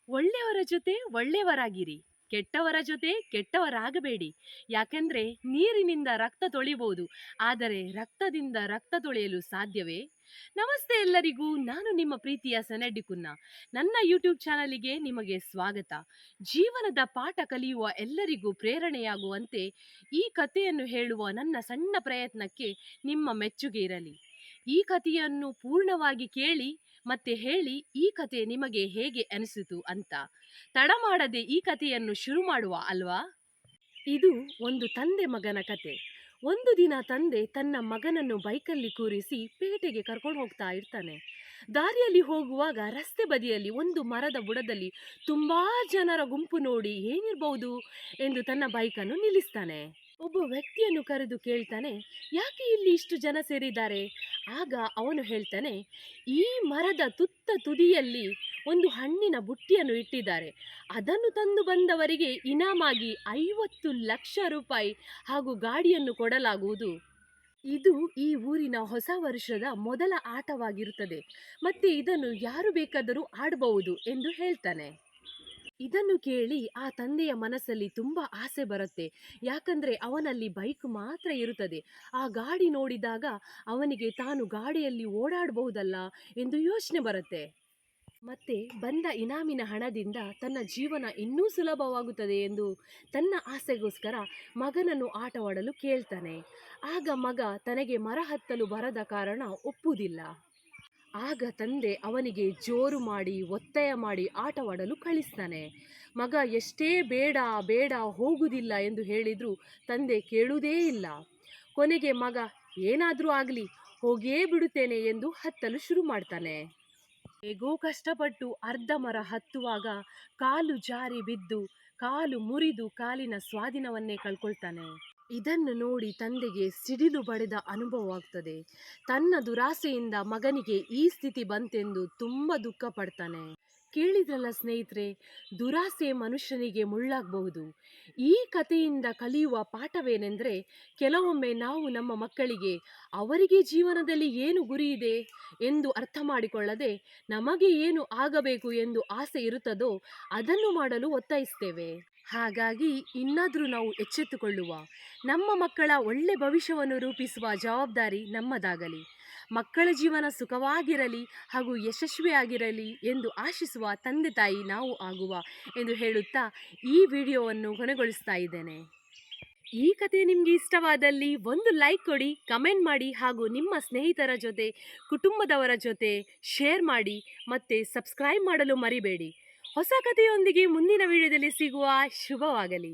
ಒಳ್ಳೆಯವರ ಜೊತೆ ಒಳ್ಳೆಯವರಾಗಿರಿ, ಕೆಟ್ಟವರ ಜೊತೆ ಕೆಟ್ಟವರಾಗಬೇಡಿ. ಯಾಕೆಂದ್ರೆ ನೀರಿನಿಂದ ರಕ್ತ ತೊಳಿಬಹುದು, ಆದರೆ ರಕ್ತದಿಂದ ರಕ್ತ ತೊಳೆಯಲು ಸಾಧ್ಯವೇ? ನಮಸ್ತೆ ಎಲ್ಲರಿಗೂ, ನಾನು ನಿಮ್ಮ ಪ್ರೀತಿಯ ಸನಡ್ಡಿ ಕುನ್ನ. ನನ್ನ ಯೂಟ್ಯೂಬ್ ಚಾನಲಿಗೆ ನಿಮಗೆ ಸ್ವಾಗತ. ಜೀವನದ ಪಾಠ ಕಲಿಯುವ ಎಲ್ಲರಿಗೂ ಪ್ರೇರಣೆಯಾಗುವಂತೆ ಈ ಕಥೆಯನ್ನು ಹೇಳುವ ನನ್ನ ಸಣ್ಣ ಪ್ರಯತ್ನಕ್ಕೆ ನಿಮ್ಮ ಮೆಚ್ಚುಗೆ ಇರಲಿ. ಈ ಕಥೆಯನ್ನು ಪೂರ್ಣವಾಗಿ ಕೇಳಿ ಮತ್ತೆ ಹೇಳಿ ಈ ಕಥೆ ನಿಮಗೆ ಹೇಗೆ ಅನಿಸಿತು ಅಂತ. ತಡ ಮಾಡದೆ ಈ ಕಥೆಯನ್ನು ಶುರು ಮಾಡುವ ಅಲ್ವಾ? ಇದು ಒಂದು ತಂದೆ ಮಗನ ಕತೆ. ಒಂದು ದಿನ ತಂದೆ ತನ್ನ ಮಗನನ್ನು ಬೈಕಲ್ಲಿ ಕೂರಿಸಿ ಪೇಟೆಗೆ ಕರ್ಕೊಂಡು ಹೋಗ್ತಾ ಇರ್ತಾನೆ. ದಾರಿಯಲ್ಲಿ ಹೋಗುವಾಗ ರಸ್ತೆ ಬದಿಯಲ್ಲಿ ಒಂದು ಮರದ ಬುಡದಲ್ಲಿ ತುಂಬಾ ಜನರ ಗುಂಪು ನೋಡಿ ಏನಿರಬಹುದು ಎಂದು ತನ್ನ ಬೈಕನ್ನು ನಿಲ್ಲಿಸ್ತಾನೆ. ಒಬ್ಬ ವ್ಯಕ್ತಿಯನ್ನು ಕರೆದು ಕೇಳ್ತಾನೆ, ಯಾಕೆ ಇಲ್ಲಿ ಇಷ್ಟು ಜನ ಸೇರಿದ್ದಾರೆ? ಆಗ ಅವನು ಹೇಳ್ತಾನೆ, ಈ ಮರದ ತುದಿಯಲ್ಲಿ ಒಂದು ಹಣ್ಣಿನ ಬುಟ್ಟಿಯನ್ನು ಇಟ್ಟಿದ್ದಾರೆ. ಅದನ್ನು ತಂದು ಬಂದವರಿಗೆ ಇನಾಮಾಗಿ 50 ಲಕ್ಷ ರೂಪಾಯಿ ಹಾಗೂ ಗಾಡಿಯನ್ನು ಕೊಡಲಾಗುವುದು. ಇದು ಈ ಊರಿನ ಹೊಸ ವರ್ಷದ ಮೊದಲ ಆಟವಾಗಿರುತ್ತದೆ, ಮತ್ತೆ ಇದನ್ನು ಯಾರು ಬೇಕಾದರೂ ಆಡಬಹುದು ಎಂದು ಹೇಳ್ತಾನೆ. ಇದನ್ನು ಕೇಳಿ ಆ ತಂದೆಯ ಮನಸ್ಸಲ್ಲಿ ತುಂಬಾ ಆಸೆ ಬರುತ್ತೆ. ಯಾಕಂದ್ರೆ ಅವನಲ್ಲಿ ಬೈಕ್ ಮಾತ್ರ ಇರುತ್ತದೆ. ಆ ಗಾಡಿ ನೋಡಿದಾಗ ಅವನಿಗೆ ತಾನು ಗಾಡಿಯಲ್ಲಿ ಓಡಾಡಬಹುದಲ್ಲ ಎಂದು ಯೋಚನೆ ಬರುತ್ತೆ. ಮತ್ತೆ ಬಂದ ಇನಾಮಿನ ಹಣದಿಂದ ತನ್ನ ಜೀವನ ಇನ್ನೂ ಸುಲಭವಾಗುತ್ತದೆ ಎಂದು ತನ್ನ ಆಸೆಗೋಸ್ಕರ ಮಗನನ್ನು ಆಟವಾಡಲು ಕೇಳ್ತಾನೆ. ಆಗ ಮಗ ತನಗೆ ಮರ ಹತ್ತಲು ಬರದ ಕಾರಣ ಒಪ್ಪುವುದಿಲ್ಲ. ಆಗ ತಂದೆ ಅವನಿಗೆ ಜೋರು ಮಾಡಿ ಒತ್ತಾಯ ಮಾಡಿ ಆಟವಾಡಲು ಕಳಿಸ್ತಾನೆ. ಮಗ ಎಷ್ಟೇ ಬೇಡ ಬೇಡ ಹೋಗುವುದಿಲ್ಲ ಎಂದು ಹೇಳಿದ್ರು ತಂದೆ ಕೇಳುವುದೇ ಇಲ್ಲ. ಕೊನೆಗೆ ಮಗ ಏನಾದರೂ ಆಗಲಿ ಹೋಗೇ ಬಿಡುತ್ತೇನೆ ಎಂದು ಹತ್ತಲು ಶುರು ಮಾಡ್ತಾನೆ. ಹೇಗೋ ಕಷ್ಟಪಟ್ಟು ಅರ್ಧ ಮರ ಹತ್ತುವಾಗ ಕಾಲು ಜಾರಿ ಬಿದ್ದು ಕಾಲು ಮುರಿದು ಕಾಲಿನ ಸ್ವಾಧೀನವನ್ನೇ ಕಳ್ಕೊಳ್ತಾನೆ. ಇದನ್ನು ನೋಡಿ ತಂದೆಗೆ ಸಿಡಿಲು ಬಡಿದ ಅನುಭವವಾಗ್ತದೆ. ತನ್ನ ದುರಾಸೆಯಿಂದ ಮಗನಿಗೆ ಈ ಸ್ಥಿತಿ ಬಂತೆಂದು ತುಂಬ ದುಃಖ ಪಡ್ತಾನೆ. ಕೇಳಿದ್ರಲ್ಲ ಸ್ನೇಹಿತರೆ, ದುರಾಸೆ ಮನುಷ್ಯನಿಗೆ ಮುಳ್ಳಾಗಬಹುದು. ಈ ಕಥೆಯಿಂದ ಕಲಿಯುವ ಪಾಠವೇನೆಂದರೆ, ಕೆಲವೊಮ್ಮೆ ನಾವು ನಮ್ಮ ಮಕ್ಕಳಿಗೆ ಅವರಿಗೆ ಜೀವನದಲ್ಲಿ ಏನು ಗುರಿ ಇದೆ ಎಂದು ಅರ್ಥ ಮಾಡಿಕೊಳ್ಳದೆ ನಮಗೆ ಏನು ಆಗಬೇಕು ಎಂದು ಆಸೆ ಇರುತ್ತದೋ ಅದನ್ನು ಮಾಡಲು ಒತ್ತಾಯಿಸ್ತೇವೆ. ಹಾಗಾಗಿ ಇನ್ನಾದರೂ ನಾವು ಎಚ್ಚೆತ್ತುಕೊಳ್ಳುವ, ನಮ್ಮ ಮಕ್ಕಳ ಒಳ್ಳೆ ಭವಿಷ್ಯವನ್ನು ರೂಪಿಸುವ ಜವಾಬ್ದಾರಿ ನಮ್ಮದಾಗಲಿ. ಮಕ್ಕಳ ಜೀವನ ಸುಖವಾಗಿರಲಿ ಹಾಗೂ ಯಶಸ್ವಿಯಾಗಿರಲಿ ಎಂದು ಆಶಿಸುವ ತಂದೆ ತಾಯಿ ನಾವು ಆಗುವ ಎಂದು ಹೇಳುತ್ತಾ ಈ ವಿಡಿಯೋವನ್ನು ಕೊನೆಗೊಳಿಸ್ತಾ ಇದ್ದೇನೆ. ಈ ಕಥೆ ನಿಮಗೆ ಇಷ್ಟವಾದಲ್ಲಿ ಒಂದು ಲೈಕ್ ಕೊಡಿ, ಕಮೆಂಟ್ ಮಾಡಿ ಹಾಗೂ ನಿಮ್ಮ ಸ್ನೇಹಿತರ ಜೊತೆ ಕುಟುಂಬದವರ ಜೊತೆ ಶೇರ್ ಮಾಡಿ ಮತ್ತು ಸಬ್ಸ್ಕ್ರೈಬ್ ಮಾಡಲು ಮರಿಬೇಡಿ. ಹೊಸ ಕಥೆಯೊಂದಿಗೆ ಮುಂದಿನ ವಿಡಿಯೋದಲ್ಲಿ ಸಿಗುವ. ಶುಭವಾಗಲಿ.